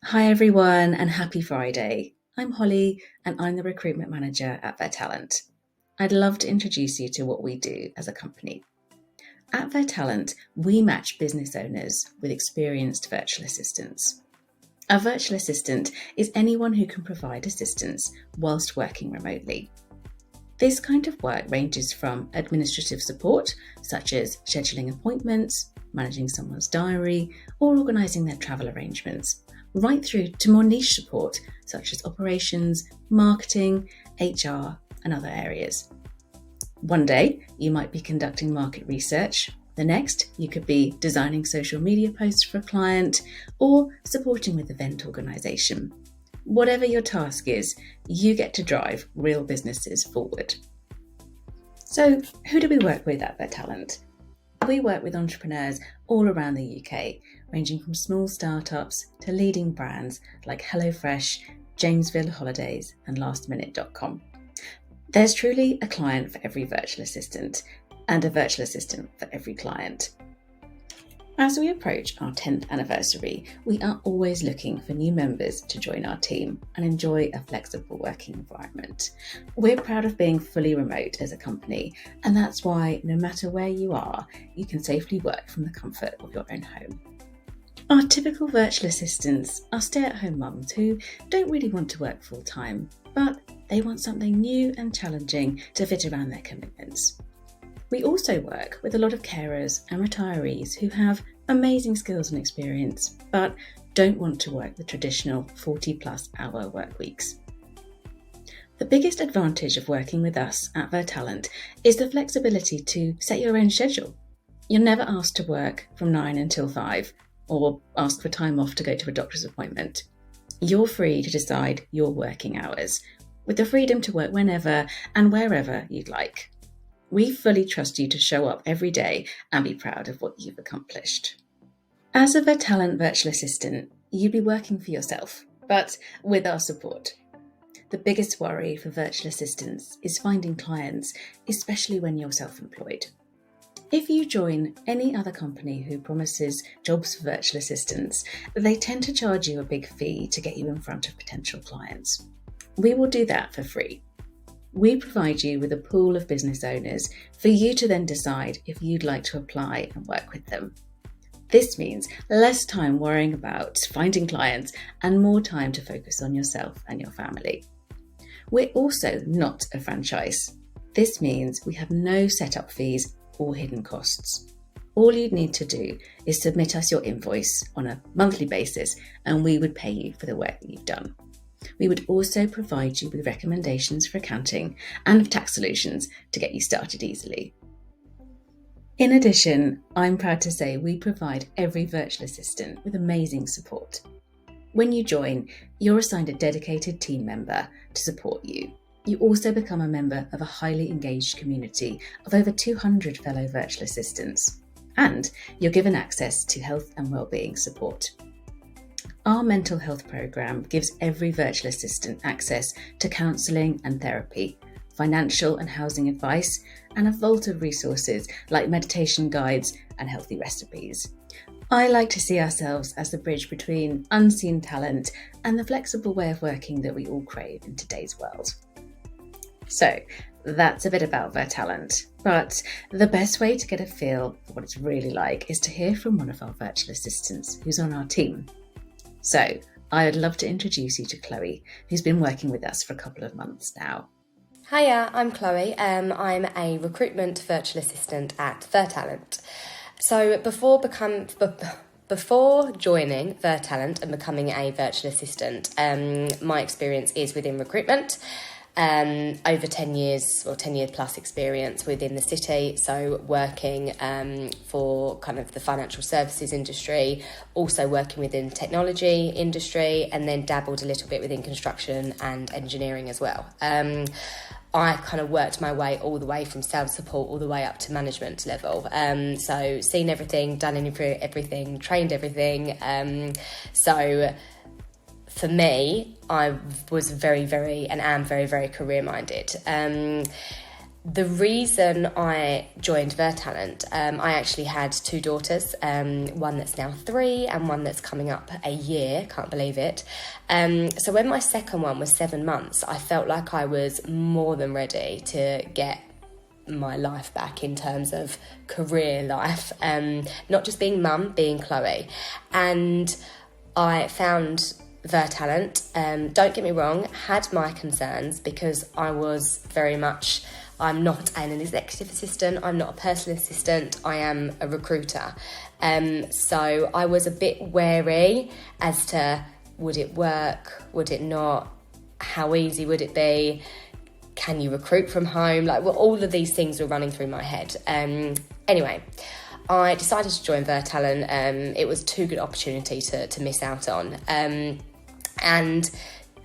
Hi everyone and happy Friday. I'm Holly and I'm the recruitment manager at Virtalent. I'd love to introduce you to what we do as a company. At Virtalent, we match business owners with experienced virtual assistants. A virtual assistant is anyone who can provide assistance whilst working remotely. This kind of work ranges from administrative support, such as scheduling appointments, managing someone's diary, or organising their travel arrangements, right through to more niche support, such as operations, marketing, HR, and other areas. One day, you might be conducting market research. The next, you could be designing social media posts for a client or supporting with event organisation. Whatever your task is, you get to drive real businesses forward. So, who do we work with at Virtalent? We work with entrepreneurs all around the UK, ranging from small startups to leading brands like HelloFresh, Jamesville Holidays, and lastminute.com. There's truly a client for every virtual assistant and a virtual assistant for every client. As we approach our 10th anniversary, we are always looking for new members to join our team and enjoy a flexible working environment. We're proud of being fully remote as a company, and that's why no matter where you are, you can safely work from the comfort of your own home. Our typical virtual assistants are stay-at-home mums who don't really want to work full-time, but they want something new and challenging to fit around their commitments. We also work with a lot of carers and retirees who have amazing skills and experience, but don't want to work the traditional 40+ hour work weeks. The biggest advantage of working with us at Virtalent is the flexibility to set your own schedule. You're never asked to work from 9 until 5 or ask for time off to go to a doctor's appointment. You're free to decide your working hours, with the freedom to work whenever and wherever you'd like. We fully trust you to show up every day and be proud of what you've accomplished. As a Virtalent virtual assistant, you'd be working for yourself, but with our support. The biggest worry for virtual assistants is finding clients, especially when you're self-employed. If you join any other company who promises jobs for virtual assistants, they tend to charge you a big fee to get you in front of potential clients. We will do that for free. We provide you with a pool of business owners for you to then decide if you'd like to apply and work with them. This means less time worrying about finding clients and more time to focus on yourself and your family. We're also not a franchise. This means we have no setup fees or hidden costs. All you'd need to do is submit us your invoice on a monthly basis and we would pay you for the work that you've done. We would also provide you with recommendations for accounting and tax solutions to get you started easily. In addition, I'm proud to say we provide every virtual assistant with amazing support. When you join, you're assigned a dedicated team member to support you. You also become a member of a highly engaged community of over 200 fellow virtual assistants, and you're given access to health and wellbeing support. Our mental health programme gives every virtual assistant access to counselling and therapy, financial and housing advice, and a vault of resources like meditation guides and healthy recipes. I like to see ourselves as the bridge between unseen talent and the flexible way of working that we all crave in today's world. So, that's a bit about Virtalent, but the best way to get a feel for what it's really like is to hear from one of our virtual assistants who's on our team. So, I'd love to introduce you to Chloe, who's been working with us for a couple of months now. Hiya, I'm Chloe. I'm a recruitment virtual assistant at Virtalent. So before joining Virtalent and becoming a virtual assistant, my experience is within recruitment. Over 10 years or 10 year plus experience within the city, so working for kind of the financial services industry, also working within technology industry, and then dabbled a little bit within construction and engineering as well. I kind of worked my way all the way from sales support all the way up to management level. So seen everything, done everything, trained everything. So for me, I was very, very, and am very, very career-minded. The reason I joined Virtalent, I actually had 2 daughters, one that's now 3 and one that's coming up a year, can't believe it. So when my second one was 7 months, I felt like I was more than ready to get my life back in terms of career life, not just being mum, being Chloe. And I found Virtalent. Don't get me wrong, had my concerns because I was very much... I'm not an executive assistant, I'm not a personal assistant, I am a recruiter. So I was a bit wary as to, would it work, would it not, how easy would it be, can you recruit from home, all of these things were running through my head. Anyway, I decided to join Virtalent. It was too good opportunity to miss out on. And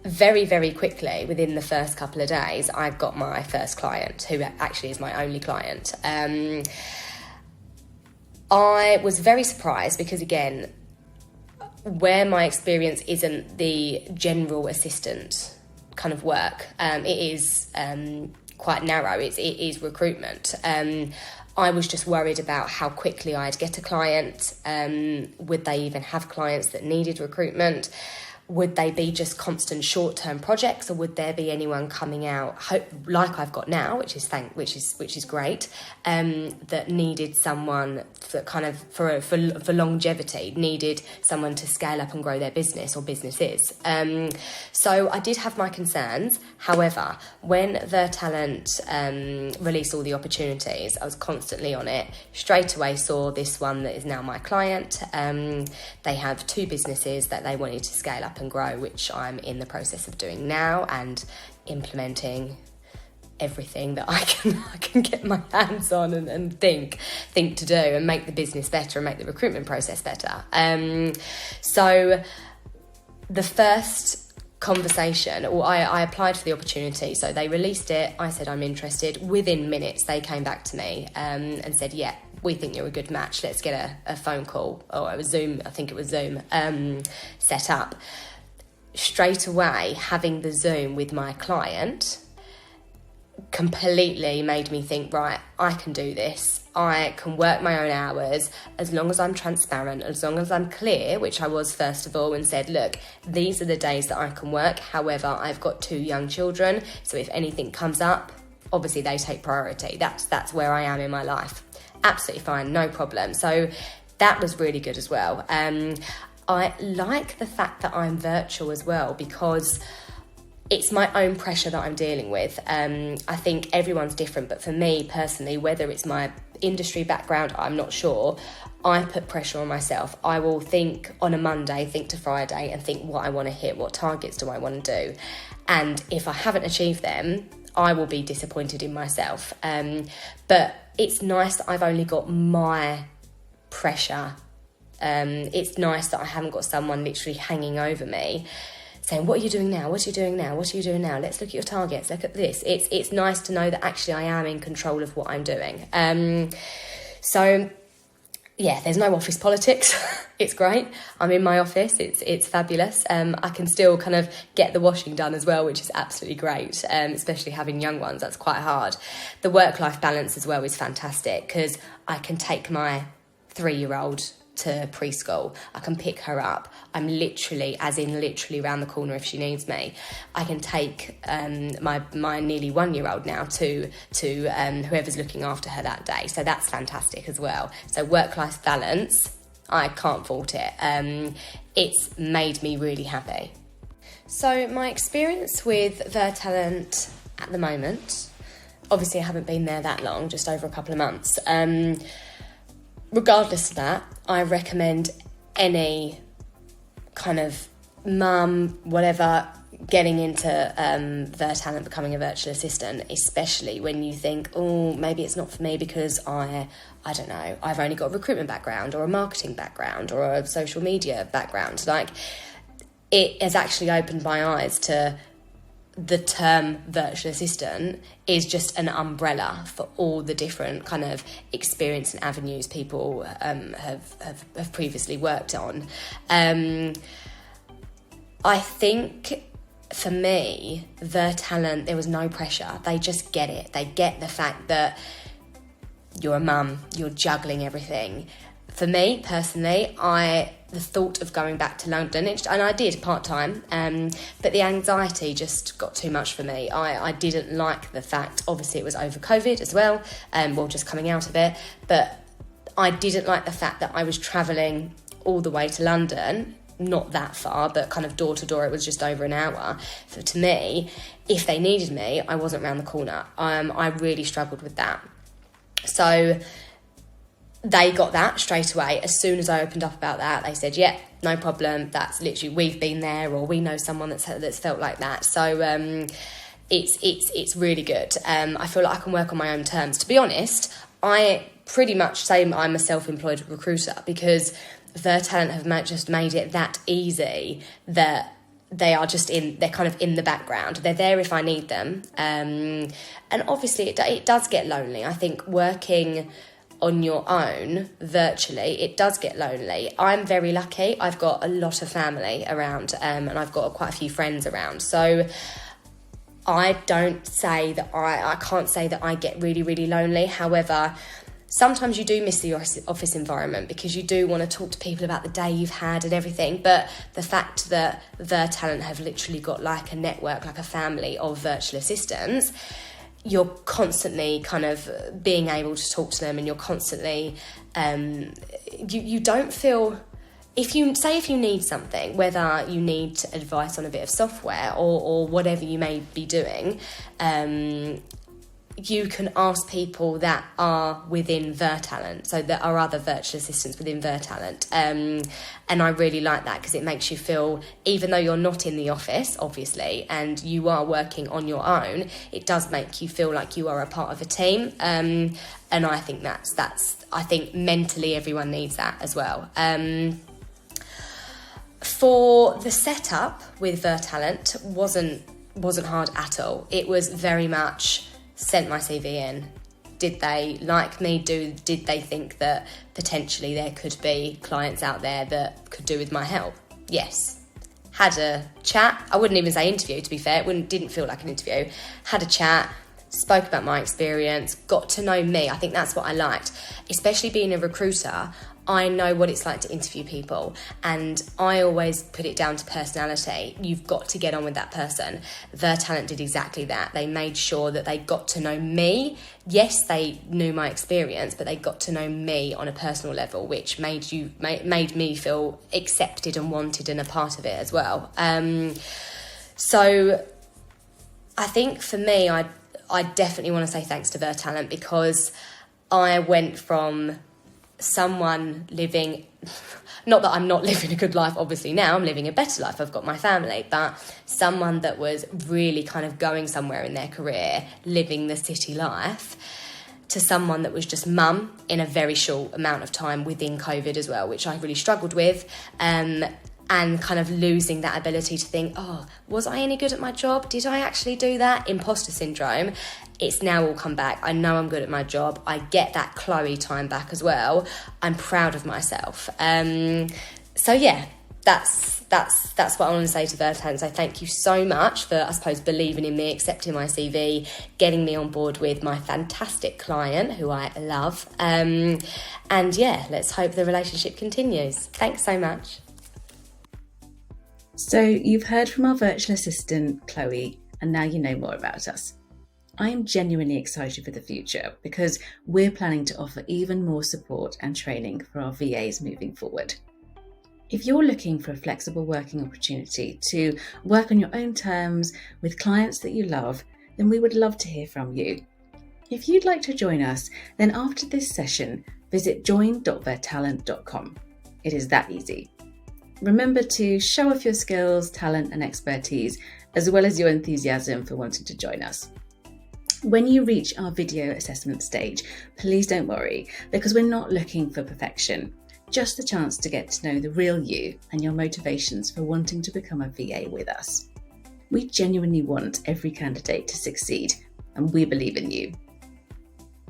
very, very quickly, within the first couple of days, I got my first client, who actually is my only client. I was very surprised because, again, where my experience isn't the general assistant kind of work, it is quite narrow. It is recruitment. I was just worried about how quickly I'd get a client. Would they even have clients that needed recruitment? Would they be just constant short-term projects, or would there be anyone coming out like I've got now, which is great, that needed someone that kind of for longevity, needed someone to scale up and grow their business or businesses. So I did have my concerns. However, when Virtalent released all the opportunities, I was constantly on it. Straight away saw this one that is now my client. They have 2 businesses that they wanted to scale up and grow, which I'm in the process of doing now and implementing everything that I can get my hands on and think to do and make the business better and make the recruitment process better. So the first conversation, or I applied for the opportunity, so they released it, I said I'm interested. Within minutes they came back to me and said, yeah, we think you're a good match, let's get a phone call, or it was Zoom, I think it was Zoom, set up. Straight away, having the Zoom with my client completely made me think, right, I can do this. I can work my own hours as long as I'm transparent, as long as I'm clear, which I was first of all, and said, look, these are the days that I can work. However, I've got 2 young children, so if anything comes up, obviously they take priority. That's where I am in my life. Absolutely fine, no problem. So that was really good as well. I like the fact that I'm virtual as well, because it's my own pressure that I'm dealing with. I think everyone's different, but for me personally, whether it's my industry background, I'm not sure, I put pressure on myself. I will think on a Monday, think to Friday, and think what I want to hit, what targets do I want to do. And if I haven't achieved them, I will be disappointed in myself. But it's nice that I've only got my pressure. It's nice that I haven't got someone literally hanging over me saying, what are you doing now? What are you doing now? What are you doing now? Let's look at your targets. Look at this. It's nice to know that actually I am in control of what I'm doing. So yeah, there's no office politics. It's great. I'm in my office. It's fabulous. I can still kind of get the washing done as well, which is absolutely great, especially having young ones. That's quite hard. The work-life balance as well is fantastic because I can take my 3-year-old to preschool. I can pick her up. I'm literally around the corner if she needs me. I can take my nearly 1-year-old now to whoever's looking after her that day. So that's fantastic as well. So work-life balance, I can't fault it. It's made me really happy. So my experience with Virtalent at the moment, obviously I haven't been there that long, just over a couple of months. Regardless of that, I recommend any kind of mum, whatever, getting into Virtalent, becoming a virtual assistant, especially when you think, oh, maybe it's not for me because I don't know, I've only got a recruitment background or a marketing background or a social media background. Like, it has actually opened my eyes to the term virtual assistant is just an umbrella for all the different kind of experience and avenues people have previously worked on. I think for me, Virtalent, there was no pressure. They just get it. They get the fact that you're a mum, you're juggling everything. For me, personally, the thought of going back to London, and I did part-time, but the anxiety just got too much for me. I didn't like the fact, obviously it was over COVID as well, just coming out of it, but I didn't like the fact that I was travelling all the way to London, not that far, but kind of door to door, it was just over an hour. So to me, if they needed me, I wasn't round the corner. I really struggled with that. So they got that straight away. As soon as I opened up about that, they said, yeah, no problem. That's literally, we've been there, or we know someone that's felt like that. So it's really good. I feel like I can work on my own terms. To be honest, I pretty much say I'm a self-employed recruiter, because Virtalent have just made it that easy that they're kind of in the background. They're there if I need them. And obviously it does get lonely. I think working on your own virtually, it does get lonely. I'm very lucky. I've got a lot of family around, and I've got quite a few friends around. So I can't say that I get really, really lonely. However, sometimes you do miss the office environment, because you do want to talk to people about the day you've had and everything. But the fact that Virtalent have literally got like a network, like a family of virtual assistants, you're constantly kind of being able to talk to them, and you're constantly, you don't feel, if you need something, whether you need advice on a bit of software or whatever you may be doing, you can ask people that are within Virtalent, so there are other virtual assistants within Virtalent, and I really like that, because it makes you feel, even though you're not in the office, obviously, and you are working on your own, it does make you feel like you are a part of a team, and I think I think mentally everyone needs that as well. For the setup with Virtalent wasn't hard at all. It was very much sent my CV in. Did they like me? Did they think that potentially there could be clients out there that could do with my help? Yes. Had a chat. I wouldn't even say interview, to be fair. It didn't feel like an interview. Had a chat, spoke about my experience, got to know me. I think that's what I liked. Especially being a recruiter, I know what it's like to interview people, and I always put it down to personality. You've got to get on with that person. Virtalent did exactly that. They made sure that they got to know me. Yes, they knew my experience, but they got to know me on a personal level, which made me feel accepted and wanted and a part of it as well. So I think for me, I definitely want to say thanks to Virtalent, because I went from someone living, not that I'm not living a good life, obviously now I'm living a better life, I've got my family, but someone that was really kind of going somewhere in their career, living the city life, to someone that was just mum in a very short amount of time within COVID as well, which I really struggled with, and kind of losing that ability to think, oh, was I any good at my job? Did I actually do that? Imposter syndrome. It's now all come back. I know I'm good at my job. I get that Chloe time back as well. I'm proud of myself. So yeah, that's what I want to say to Virtalent. So thank you so much for, I suppose, believing in me, accepting my CV, getting me on board with my fantastic client who I love. And yeah, let's hope the relationship continues. Thanks so much. So you've heard from our virtual assistant, Chloe, and now you know more about us. I am genuinely excited for the future, because we're planning to offer even more support and training for our VAs moving forward. If you're looking for a flexible working opportunity to work on your own terms with clients that you love, then we would love to hear from you. If you'd like to join us, then after this session, visit join.virtalent.com. It is that easy. Remember to show off your skills, talent and expertise, as well as your enthusiasm for wanting to join us. When you reach our video assessment stage, please don't worry, because we're not looking for perfection, just the chance to get to know the real you and your motivations for wanting to become a VA with us. We genuinely want every candidate to succeed, and we believe in you.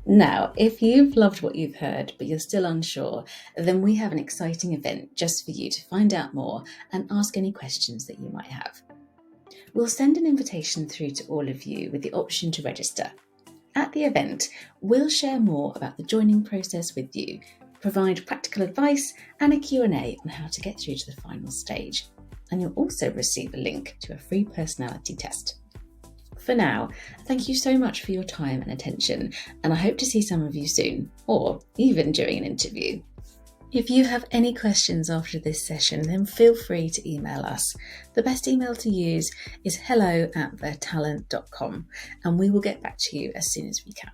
Now, if you've loved what you've heard, but you're still unsure, then we have an exciting event just for you to find out more and ask any questions that you might have. We'll send an invitation through to all of you with the option to register. At the event, we'll share more about the joining process with you, provide practical advice and a Q&A on how to get through to the final stage. And you'll also receive a link to a free personality test. For now, thank you so much for your time and attention, and I hope to see some of you soon, or even during an interview. If you have any questions after this session, then feel free to email us. The best email to use is hello@virtalent.com, and we will get back to you as soon as we can.